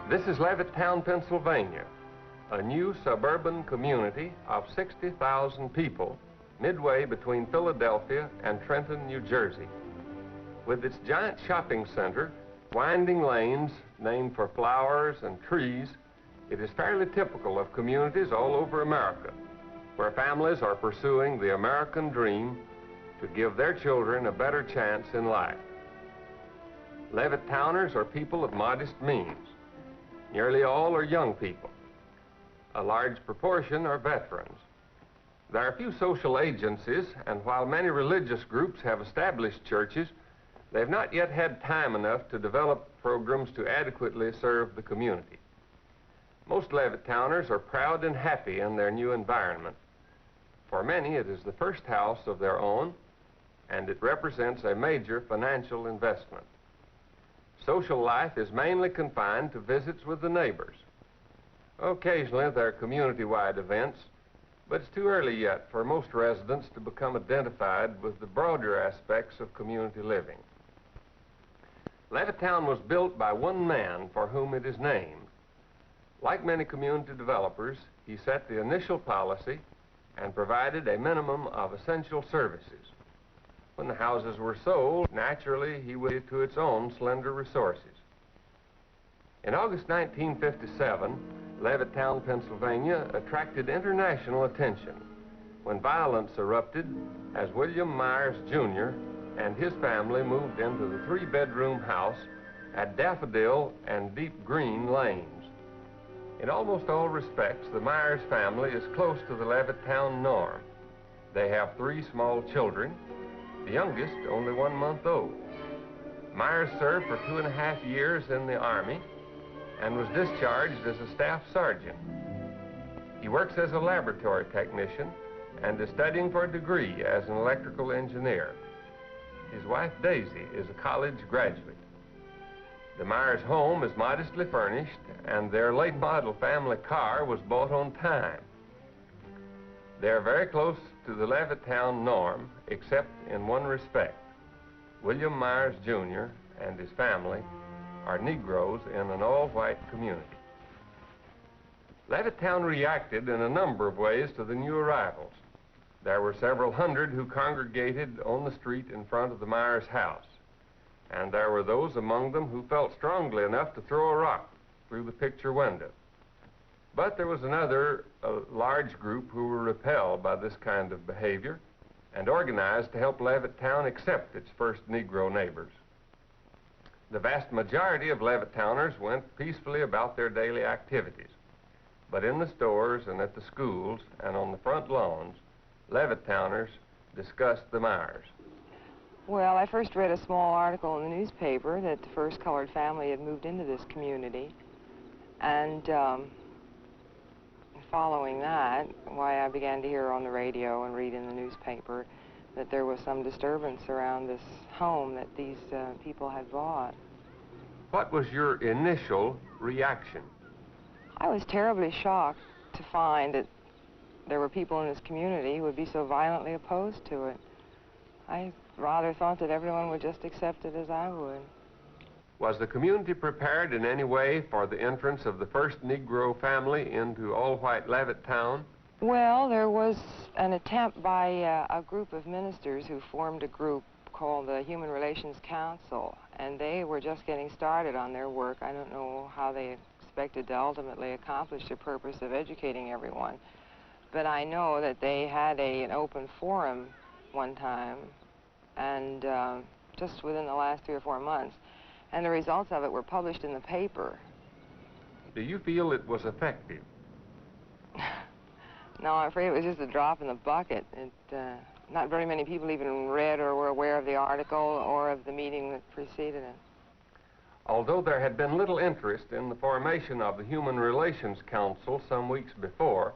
This is Levittown, Pennsylvania, a new suburban community of 60,000 people midway between Philadelphia and Trenton, New Jersey. With its giant shopping center, winding lanes named for flowers and trees, it is fairly typical of communities all over America, where families are pursuing the American dream to give their children a better chance in life. Levittowners are people of modest means. Nearly all are young people. A large proportion are veterans. There are few social agencies, and while many religious groups have established churches, they have not yet had time enough to develop programs to adequately serve the community. Most Levittowners are proud and happy in their new environment. For many, it is the first house of their own, and it represents a major financial investment. Social life is mainly confined to visits with the neighbors. Occasionally, there are community-wide events, but it's too early yet for most residents to become identified with the broader aspects of community living. Levittown was built by one man for whom it is named. Like many community developers, he set the initial policy and provided a minimum of essential services. When the houses were sold, naturally, he went to its own slender resources. In August 1957, Levittown, Pennsylvania attracted international attention when violence erupted as William Myers, Jr. and his family moved into the three-bedroom house at Daffodil and Deep Green Lanes. In almost all respects, the Myers family is close to the Levittown norm. They have 3 small children, the youngest only 1 month old. Myers served for 2.5 years in the Army and was discharged as a staff sergeant. He works as a laboratory technician and is studying for a degree as an electrical engineer. His wife, Daisy, is a college graduate. The Myers home is modestly furnished, and their late model family car was bought on time. They are very close to the Levittown norm, except in one respect. William Myers, Jr. and his family are Negroes in an all-white community. Levittown reacted in a number of ways to the new arrivals. There were several hundred who congregated on the street in front of the Myers house, and there were those among them who felt strongly enough to throw a rock through the picture window. But there was another large group who were repelled by this kind of behavior and organized to help Levittown accept its first Negro neighbors. The vast majority of Levittowners went peacefully about their daily activities, but in the stores and at the schools and on the front lawns, Levittowners discussed the Myers. Well, I first read a small article in the newspaper that the first colored family had moved into this community, and following that, why I began to hear on the radio and read in the newspaper that there was some disturbance around this home that these people had bought. What was your initial reaction? I was terribly shocked to find that there were people in this community who would be so violently opposed to it. I rather thought that everyone would just accept it as I would. Was the community prepared in any way for the entrance of the first Negro family into all-white Levittown? Well, there was an attempt by a group of ministers who formed a group called the Human Relations Council, and they were just getting started on their work. I don't know how they expected to ultimately accomplish the purpose of educating everyone, but I know that they had an open forum one time, and just within the last 3 or 4 months, and the results of it were published in the paper. Do you feel it was effective? No, I'm afraid it was just a drop in the bucket. Not very many people even read or were aware of the article or of the meeting that preceded it. Although there had been little interest in the formation of the Human Relations Council some weeks before,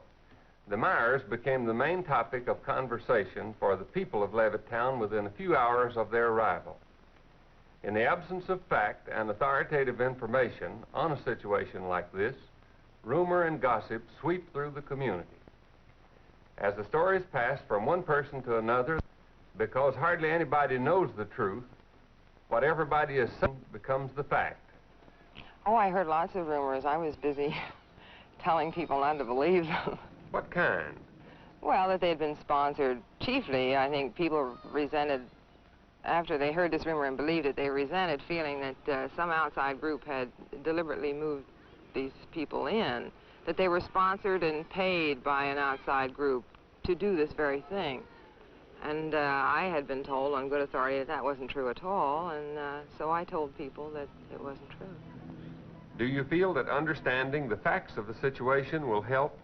the Myers became the main topic of conversation for the people of Levittown within a few hours of their arrival. In the absence of fact and authoritative information on a situation like this, rumor and gossip sweep through the community. As the stories pass from one person to another, because hardly anybody knows the truth, what everybody is saying becomes the fact. Oh, I heard lots of rumors. I was busy telling people not to believe them. What kind? Well, that they'd been sponsored. Chiefly, I think people resented, after they heard this rumor and believed it, they resented feeling that some outside group had deliberately moved these people in, that they were sponsored and paid by an outside group to do this very thing. And I had been told on good authority that that wasn't true at all, and so I told people that it wasn't true. Do you feel that understanding the facts of the situation will help?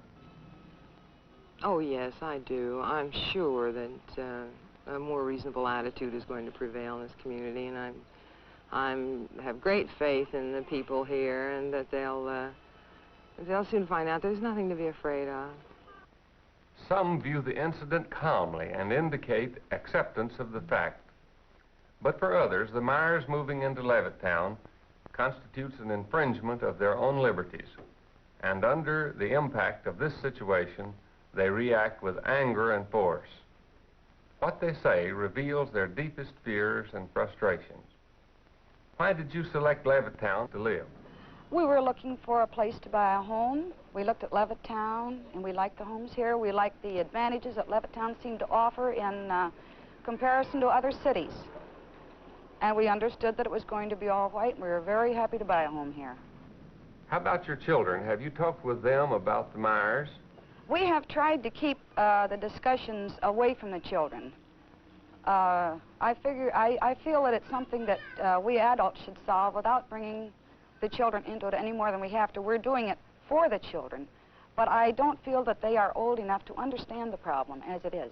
Oh, yes, I do. I'm sure that a more reasonable attitude is going to prevail in this community, and I have great faith in the people here, and that they'll soon find out there's nothing to be afraid of. Some view the incident calmly and indicate acceptance of the fact. But for others, the Myers moving into Levittown constitutes an infringement of their own liberties. And under the impact of this situation, they react with anger and force. What they say reveals their deepest fears and frustrations. Why did you select Levittown to live? We were looking for a place to buy a home. We looked at Levittown, and we liked the homes here. We liked the advantages that Levittown seemed to offer in comparison to other cities. And we understood that it was going to be all white, and we were very happy to buy a home here. How about your children? Have you talked with them about the Myers? We have tried to keep the discussions away from the children. I feel that it's something that we adults should solve without bringing the children into it any more than we have to. We're doing it for the children, but I don't feel that they are old enough to understand the problem as it is.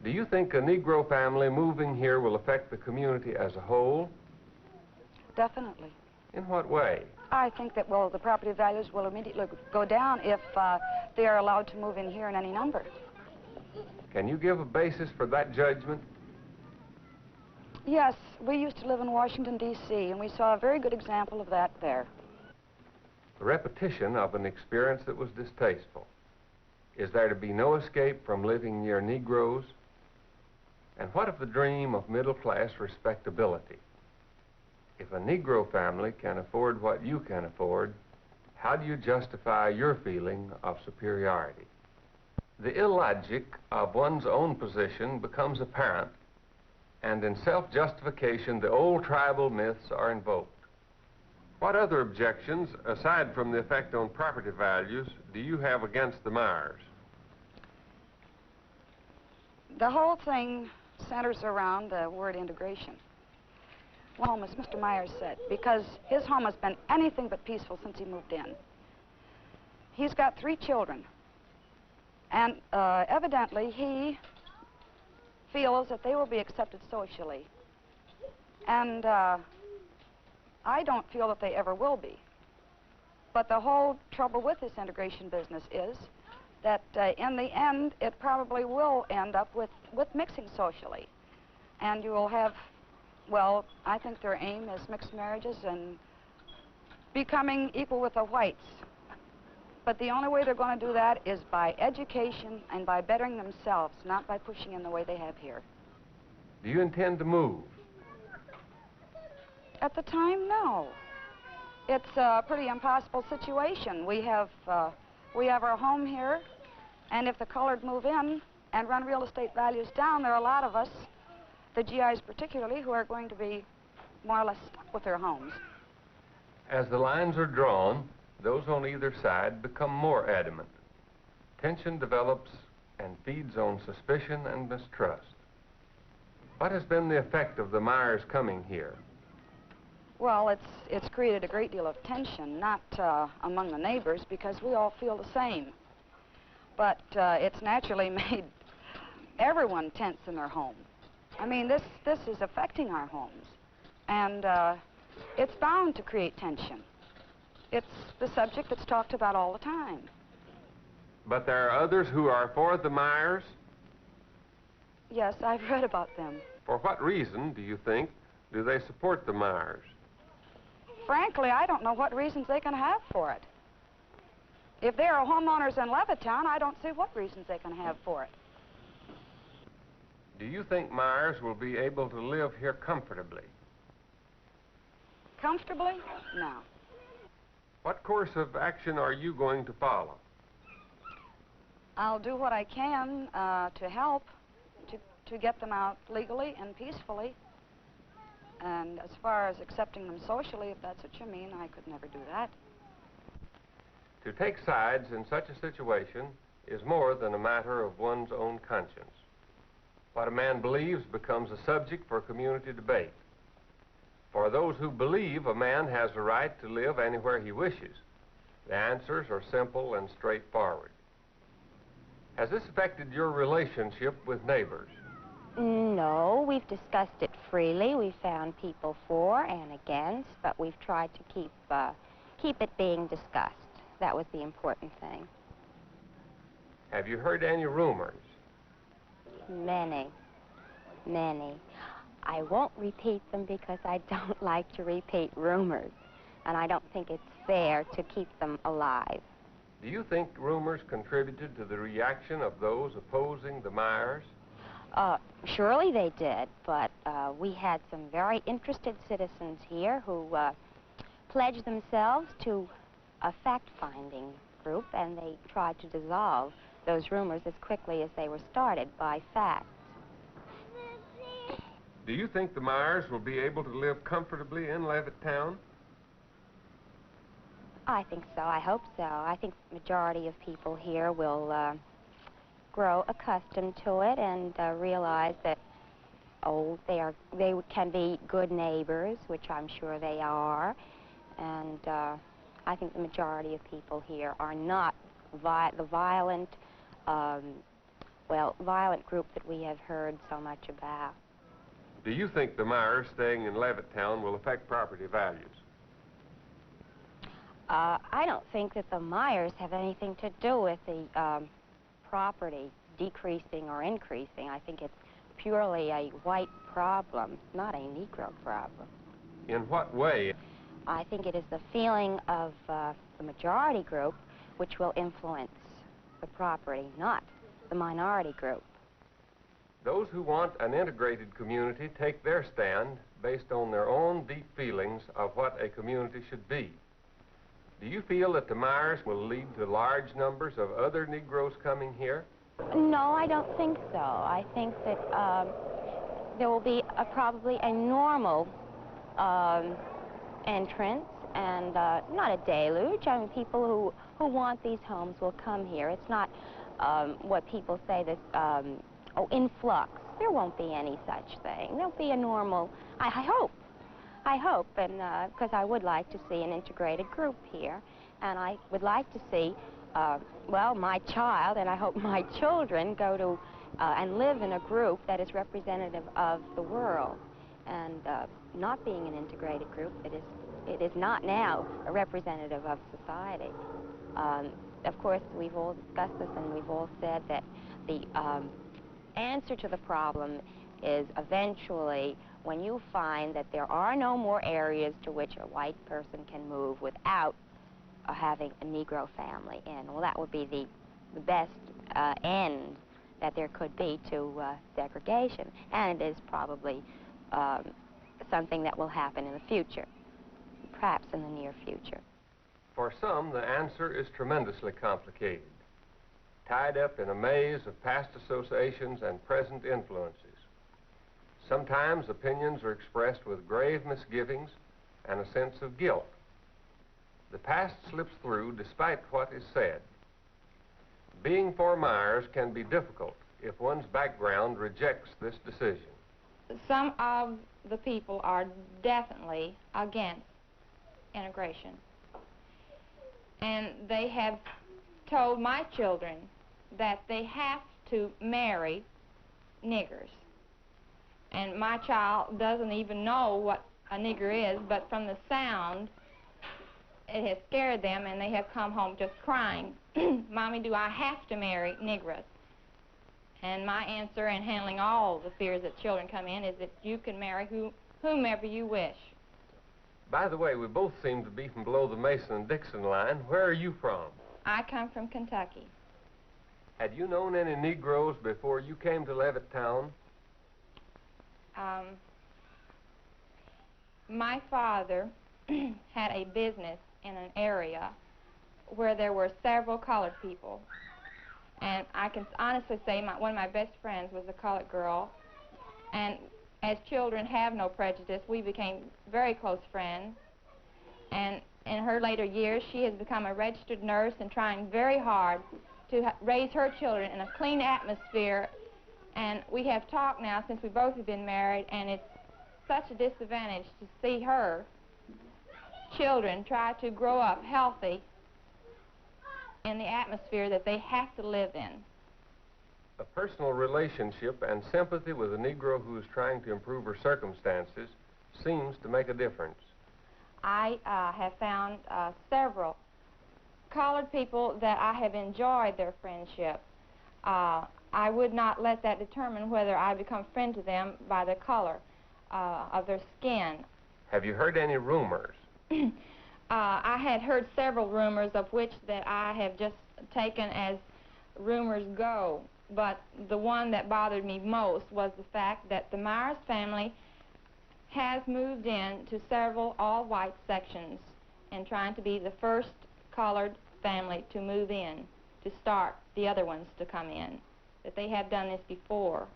Do you think a Negro family moving here will affect the community as a whole? Definitely. In what way? I think that, well, the property values will immediately go down if they are allowed to move in here in any number. Can you give a basis for that judgment? Yes, we used to live in Washington, D.C., and we saw a very good example of that there. The repetition of an experience that was distasteful. Is there to be no escape from living near Negroes? And what of the dream of middle-class respectability? If a Negro family can afford what you can afford, how do you justify your feeling of superiority? The illogic of one's own position becomes apparent, and in self-justification, the old tribal myths are invoked. What other objections, aside from the effect on property values, do you have against the Myers? The whole thing centers around the word integration. One home, as Mr. Myers said, because his home has been anything but peaceful since he moved in. He's got 3 children, and evidently he feels that they will be accepted socially. And I don't feel that they ever will be. But the whole trouble with this integration business is that in the end, it probably will end up with mixing socially. And you will have, well, I think their aim is mixed marriages and becoming equal with the whites. But the only way they're going to do that is by education and by bettering themselves, not by pushing in the way they have here. Do you intend to move? At the time, no. It's a pretty impossible situation. We have our home here, and if the colored move in and run real estate values down, there are a lot of us, the GIs particularly, who are going to be more or less stuck with their homes. As the lines are drawn, those on either side become more adamant. Tension develops and feeds on suspicion and mistrust. What has been the effect of the Myers coming here? Well, it's created a great deal of tension, not among the neighbors, because we all feel the same. But it's naturally made everyone tense in their home. I mean, this is affecting our homes, and it's bound to create tension. It's the subject that's talked about all the time. But there are others who are for the Myers? Yes, I've read about them. For what reason, do you think, do they support the Myers? Frankly, I don't know what reasons they can have for it. If they are homeowners in Levittown, I don't see what reasons they can have for it. Do you think Myers will be able to live here comfortably? Comfortably? No. What course of action are you going to follow? I'll do what I can to help to get them out legally and peacefully. And as far as accepting them socially, if that's what you mean, I could never do that. To take sides in such a situation is more than a matter of one's own conscience. What a man believes becomes a subject for community debate. For those who believe a man has the right to live anywhere he wishes, the answers are simple and straightforward. Has this affected your relationship with neighbors? No, we've discussed it freely. We've found people for and against, but we've tried to keep it being discussed. That was the important thing. Have you heard any rumors? Many. I won't repeat them because I don't like to repeat rumors, and I don't think it's fair to keep them alive. Do you think rumors contributed to the reaction of those opposing the Myers? Surely they did, but we had some very interested citizens here who pledged themselves to a fact-finding group, and they tried to dissolve those rumors as quickly as they were started by facts. Do you think the Myers will be able to live comfortably in Levittown? I think so. I hope so. I think the majority of people here will grow accustomed to it and realize that, they can be good neighbors, which I'm sure they are, and I think the majority of people here are not the violent, violent group that we have heard so much about. Do you think the Myers staying in Levittown will affect property values? I don't think that the Myers have anything to do with the property decreasing or increasing. I think it's purely a white problem, not a Negro problem. In what way? I think it is the feeling of the majority group which will influence the property, not the minority group. Those who want an integrated community take their stand based on their own deep feelings of what a community should be. Do you feel that the Myers will lead to large numbers of other Negroes coming here? No, I don't think so. I think that there will be probably a normal entrance and not a deluge. I mean, people who want these homes will come here. It's not what people say that, influx. There won't be any such thing. There'll be a normal, I hope, and because I would like to see an integrated group here, and I would like to see, my child, and I hope my children go to and live in a group that is representative of the world, and not being an integrated group, it is not now a representative of society. Of course, we've all discussed this, and we've all said that the answer to the problem is eventually when you find that there are no more areas to which a white person can move without having a Negro family in. Well, that would be the best end that there could be to segregation, and it is probably something that will happen in the future, perhaps in the near future. For some, the answer is tremendously complicated, tied up in a maze of past associations and present influences. Sometimes opinions are expressed with grave misgivings and a sense of guilt. The past slips through despite what is said. Being for Myers can be difficult if one's background rejects this decision. Some of the people are definitely against integration. And they have told my children that they have to marry niggers. And my child doesn't even know what a nigger is, but from the sound, it has scared them, and they have come home just crying, Mommy, do I have to marry Negroes? And my answer in handling all the fears that children come in is that you can marry whomever you wish. By the way, we both seem to be from below the Mason and Dixon line. Where are you from? I come from Kentucky. Had you known any Negroes before you came to Levittown? My father had a business in an area where there were several colored people. And I can honestly say one of my best friends was a colored girl. And as children have no prejudice, we became very close friends. And in her later years, she has become a registered nurse and trying very hard to raise her children in a clean atmosphere. And we have talked now since we both have been married, and it's such a disadvantage to see her children try to grow up healthy in the atmosphere that they have to live in. A personal relationship and sympathy with a Negro who is trying to improve her circumstances seems to make a difference. I have found several colored people that I have enjoyed their friendship. I would not let that determine whether I become friend to them by the color of their skin. Have you heard any rumors? I had heard several rumors, of which that I have just taken as rumors go. But the one that bothered me most was the fact that the Myers family has moved in to several all-white sections and trying to be the first colored family to move in, to start the other ones to come in, that they have done this before.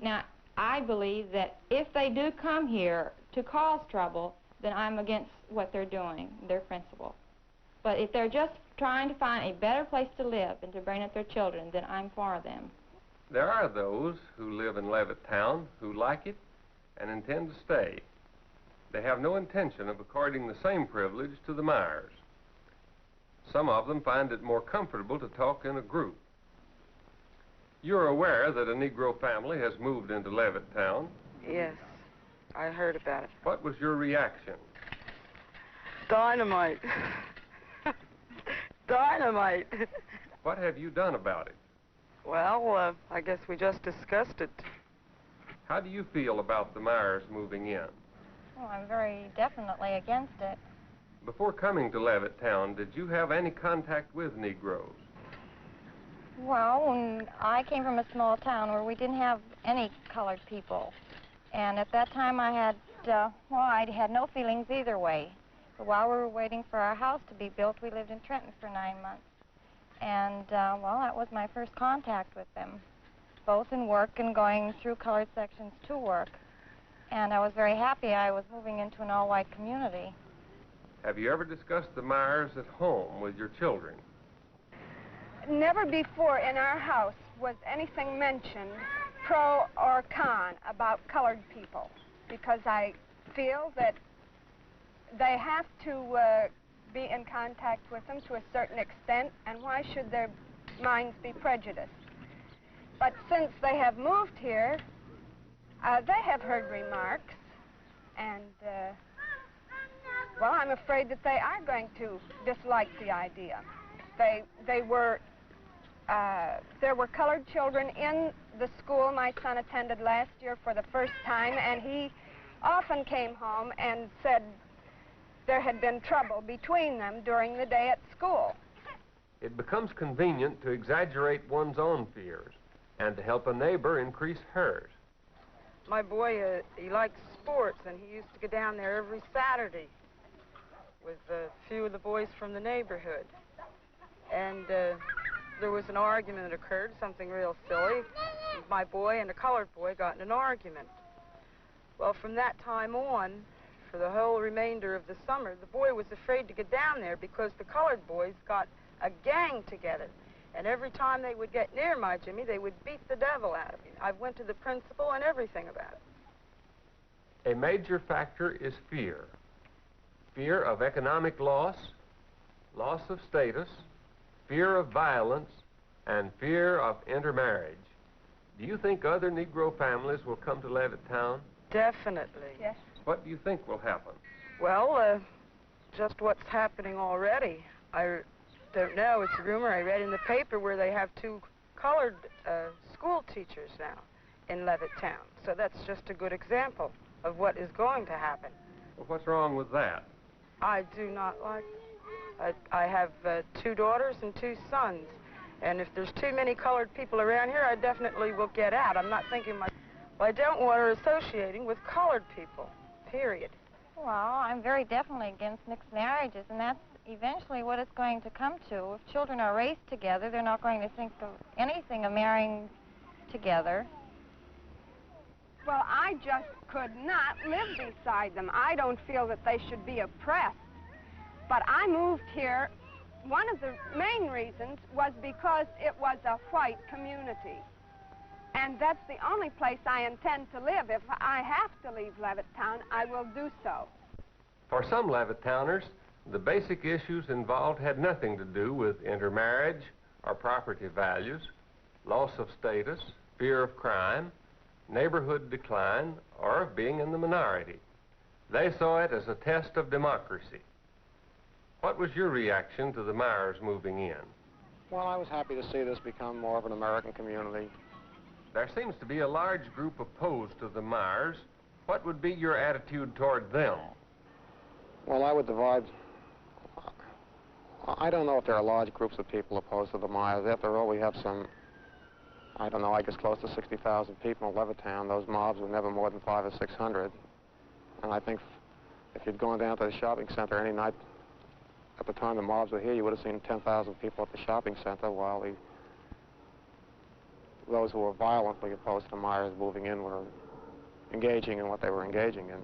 Now, I believe that if they do come here to cause trouble, then I'm against what they're doing, their principle. But if they're just trying to find a better place to live and to bring up their children, then I'm for them. There are those who live in Levittown who like it and intend to stay. They have no intention of according the same privilege to the Myers. Some of them find it more comfortable to talk in a group. You're aware that a Negro family has moved into Levittown? Yes, I heard about it. What was your reaction? Dynamite. Dynamite. What have you done about it? Well, I guess we just discussed it. How do you feel about the Myers moving in? Oh, I'm very definitely against it. Before coming to Levittown, did you have any contact with Negroes? Well, when I came from a small town where we didn't have any colored people. And at that time I had, I had no feelings either way. But while we were waiting for our house to be built, we lived in Trenton for 9 months. And, that was my first contact with them, both in work and going through colored sections to work. And I was very happy I was moving into an all-white community. Have you ever discussed the Myers at home with your children? Never before in our house was anything mentioned, pro or con, about colored people, because I feel that they have to be in contact with them to a certain extent, and why should their minds be prejudiced? But since they have moved here, they have heard remarks, and, I'm afraid that they are going to dislike the idea. There were colored children in the school my son attended last year for the first time, and he often came home and said there had been trouble between them during the day at school. It becomes convenient to exaggerate one's own fears and to help a neighbor increase hers. My boy, he likes sports, and he used to go down there every Saturday with a few of the boys from the neighborhood. And there was an argument that occurred, something real silly. My boy and a colored boy got in an argument. Well, from that time on, for the whole remainder of the summer, the boy was afraid to get down there because the colored boys got a gang together. And every time they would get near my Jimmy, they would beat the devil out of him. I went to the principal and everything about it. A major factor is fear. Fear of economic loss, loss of status, fear of violence, and fear of intermarriage. Do you think other Negro families will come to Levittown? Definitely. Yes. What do you think will happen? Well, just what's happening already. I don't know. It's a rumor I read in the paper where they have 2 colored school teachers now in Levittown. So that's just a good example of what is going to happen. Well, what's wrong with that? I do not like it. I have 2 daughters and 2 sons. And if there's too many colored people around here, I definitely will get out. I'm not thinking I don't want her associating with colored people, period. Well, I'm very definitely against mixed marriages, and that's eventually what it's going to come to. If children are raised together, they're not going to think of anything of marrying together. Well, I just could not live beside them. I don't feel that they should be oppressed. But I moved here. One of the main reasons was because it was a white community. And that's the only place I intend to live. If I have to leave Levittown, I will do so. For some Levittowners, the basic issues involved had nothing to do with intermarriage or property values, loss of status, fear of crime, neighborhood decline, or of being in the minority. They saw it as a test of democracy. What was your reaction to the Myers moving in? Well, I was happy to see this become more of an American community. There seems to be a large group opposed to the Myers. What would be your attitude toward them? Well, I would divide... I don't know if there are large groups of people opposed to the Myers. After all, we have some, I don't know, I guess close to 60,000 people in Levittown. Those mobs were never more than 500 or 600. And I think if you'd gone down to the shopping center any night at the time the mobs were here, you would have seen 10,000 people at the shopping center, while those who were violently opposed to Myers moving in were engaging in what they were engaging in.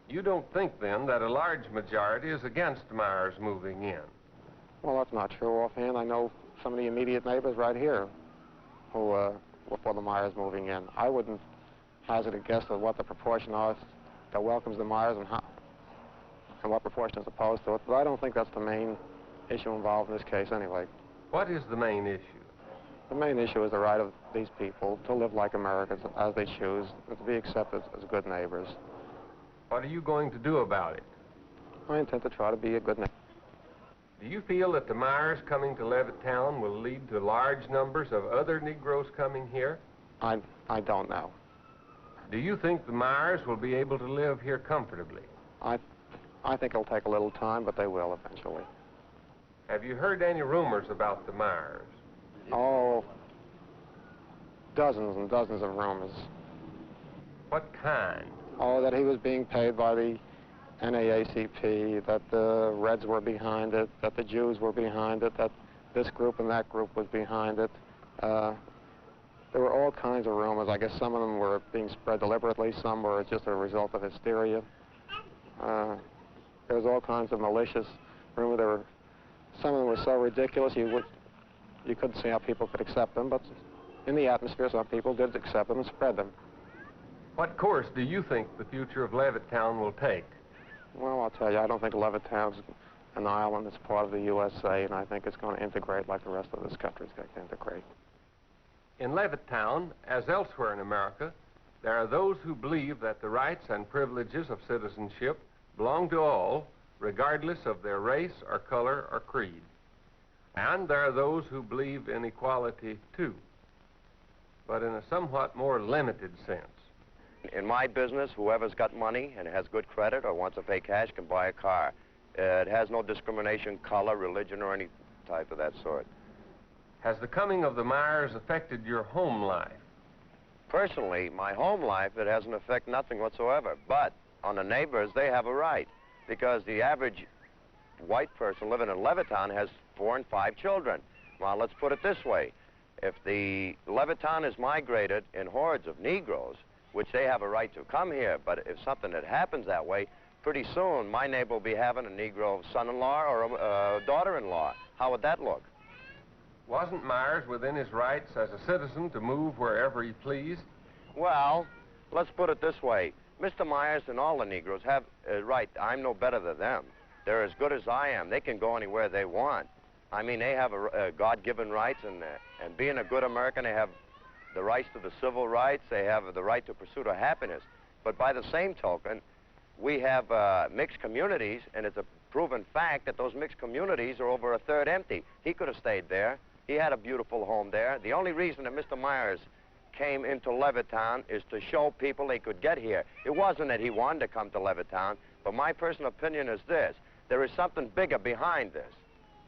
You don't think, then, that a large majority is against Myers moving in? Well, that's not true offhand. I know some of the immediate neighbors right here who were for the Myers moving in. I wouldn't hazard a guess of what the proportion is that welcomes the Myers and what proportion is opposed to it, but I don't think that's the main issue involved in this case anyway. What is the main issue? The main issue is the right of these people to live like Americans as they choose, and to be accepted as good neighbors. What are you going to do about it? I intend to try to be a good neighbor. Do you feel that the Myers coming to Levittown will lead to large numbers of other Negroes coming here? I don't know. Do you think the Myers will be able to live here comfortably? I think it'll take a little time, but they will eventually. Have you heard any rumors about the Myers? Oh, dozens and dozens of rumors. What kind? Oh, that he was being paid by the NAACP, that the Reds were behind it, that the Jews were behind it, that this group and that group was behind it. There were all kinds of rumors. I guess some of them were being spread deliberately, some were just a result of hysteria. There was all kinds of malicious rumors. Some of them were so ridiculous you couldn't see how people could accept them, but in the atmosphere some people did accept them and spread them. What course do you think the future of Levittown will take? Well, I'll tell you, I don't think Levittown's an island. It's part of the USA, and I think it's going to integrate like the rest of this country is going to integrate. In Levittown, as elsewhere in America, there are those who believe that the rights and privileges of citizenship belong to all, regardless of their race or color or creed. And there are those who believe in equality, too, but in a somewhat more limited sense. In my business, whoever's got money and has good credit or wants to pay cash can buy a car. It has no discrimination, color, religion, or any type of that sort. Has the coming of the Myers affected your home life? Personally, my home life, it hasn't affected nothing whatsoever. But on the neighbors, they have a right, because the average white person living in Levittown has 4 and 5 children. Well, let's put it this way. If the Levittown is migrated in hordes of Negroes, which they have a right to come here, but if something that happens that way, pretty soon my neighbor will be having a Negro son-in-law or a daughter-in-law. How would that look? Wasn't Myers within his rights as a citizen to move wherever he pleased? Well, let's put it this way. Mr. Myers and all the Negroes have a right. I'm no better than them. They're as good as I am. They can go anywhere they want. I mean, they have a God-given rights, and being a good American, they have the rights to the civil rights. They have the right to pursuit of happiness. But by the same token, we have mixed communities, and it's a proven fact that those mixed communities are over a third empty. He could have stayed there. He had a beautiful home there. The only reason that Mr. Myers came into Levittown is to show people they could get here. It wasn't that he wanted to come to Levittown, but my personal opinion is this. There is something bigger behind this.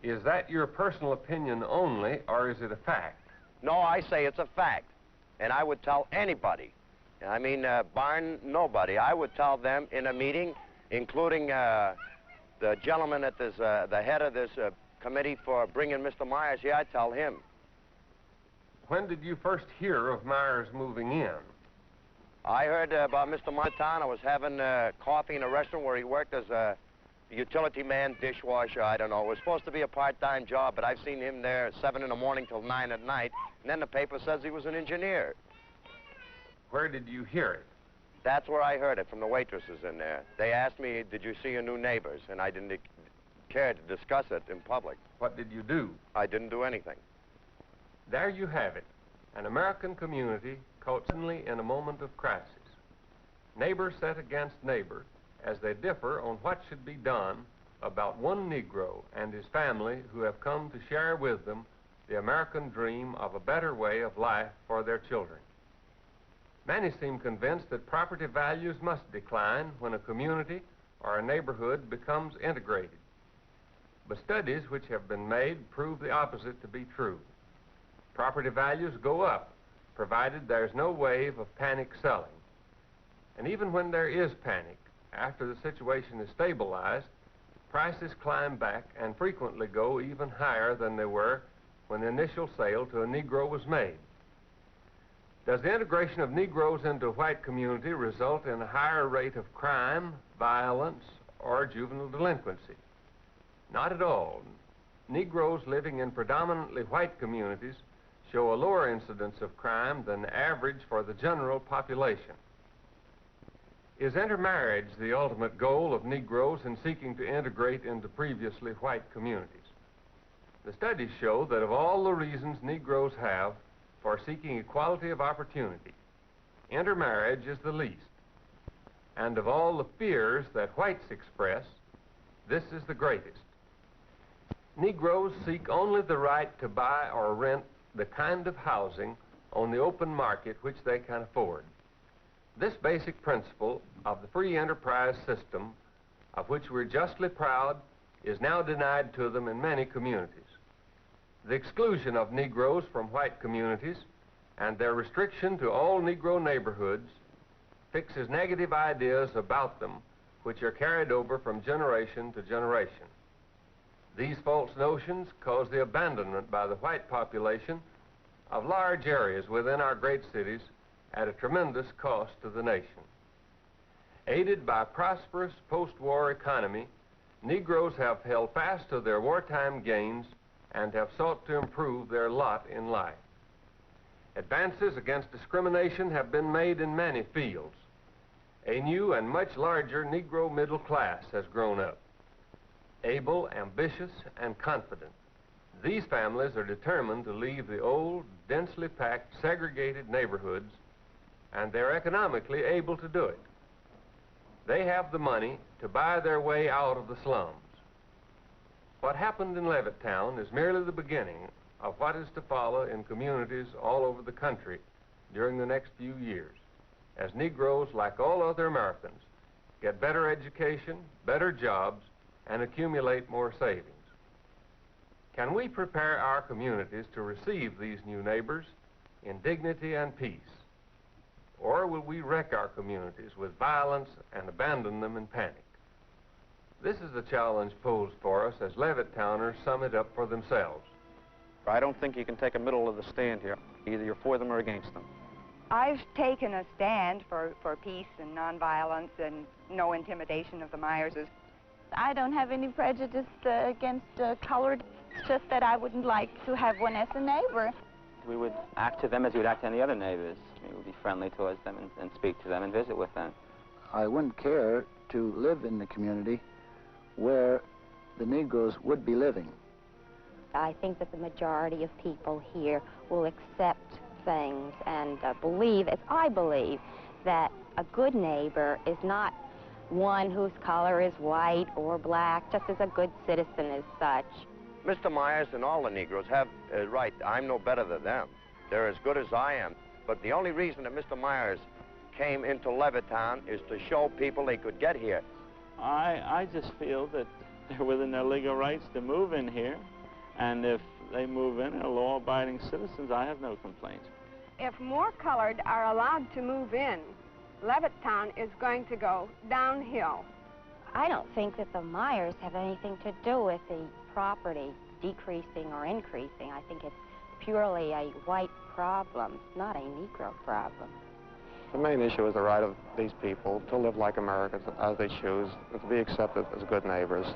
Is that your personal opinion only, or is it a fact? No, I say it's a fact. And I would tell anybody I mean, barring nobody. I would tell them in a meeting, including the gentleman at this, the head of this committee for bringing Mr. Myers here, I'd tell him. When did you first hear of Myers moving in? I heard about Mr. Myers. I was having coffee in a restaurant where he worked as a utility man, dishwasher, I don't know. It was supposed to be a part-time job, but I've seen him there 7 in the morning till 9 at night, and then the paper says he was an engineer. Where did you hear it? That's where I heard it, from the waitresses in there. They asked me, did you see your new neighbors? And I didn't care to discuss it in public. What did you do? I didn't do anything. There you have it, an American community caught suddenly in a moment of crisis. Neighbor set against neighbor as they differ on what should be done about one Negro and his family who have come to share with them the American dream of a better way of life for their children. Many seem convinced that property values must decline when a community or a neighborhood becomes integrated. But studies which have been made prove the opposite to be true. Property values go up, provided there's no wave of panic selling. And even when there is panic, after the situation is stabilized, prices climb back and frequently go even higher than they were when the initial sale to a Negro was made. Does the integration of Negroes into a white community result in a higher rate of crime, violence, or juvenile delinquency? Not at all. Negroes living in predominantly white communities show a lower incidence of crime than the average for the general population. Is intermarriage the ultimate goal of Negroes in seeking to integrate into previously white communities? The studies show that of all the reasons Negroes have for seeking equality of opportunity, intermarriage is the least. And of all the fears that whites express, this is the greatest. Negroes seek only the right to buy or rent the kind of housing on the open market which they can afford. This basic principle of the free enterprise system, of which we're justly proud, is now denied to them in many communities. The exclusion of Negroes from white communities and their restriction to all Negro neighborhoods fixes negative ideas about them which are carried over from generation to generation. These false notions cause the abandonment by the white population of large areas within our great cities at a tremendous cost to the nation. Aided by a prosperous post-war economy, Negroes have held fast to their wartime gains and have sought to improve their lot in life. Advances against discrimination have been made in many fields. A new and much larger Negro middle class has grown up. Able, ambitious, and confident, these families are determined to leave the old, densely packed, segregated neighborhoods, and they're economically able to do it. They have the money to buy their way out of the slums. What happened in Levittown is merely the beginning of what is to follow in communities all over the country during the next few years, as Negroes, like all other Americans, get better education, better jobs, and accumulate more savings. Can we prepare our communities to receive these new neighbors in dignity and peace? Or will we wreck our communities with violence and abandon them in panic? This is the challenge posed for us as Levittowners sum it up for themselves. I don't think you can take a middle of the stand here. Either you're for them or against them. I've taken a stand for peace and nonviolence and no intimidation of the Myerses. I don't have any prejudice against colored. It's just that I wouldn't like to have one as a neighbor. We would act to them as we would act to any other neighbors. We would be friendly towards them and speak to them and visit with them. I wouldn't care to live in the community where the Negroes would be living. I think that the majority of people here will accept things and believe, as I believe, that a good neighbor is not one whose color is white or black, just as a good citizen is such. Mr. Myers and all the Negroes have right. I'm no better than them. They're as good as I am. But the only reason that Mr. Myers came into Levittown is to show people they could get here. I just feel that they're within their legal rights to move in here. And if they move in and are law-abiding citizens, I have no complaints. if more colored are allowed to move in, Levittown is going to go downhill. I don't think that the Myers have anything to do with the property decreasing or increasing. I think it's purely a white problem, not a Negro problem. The main issue is the right of these people to live like Americans as they choose and to be accepted as good neighbors.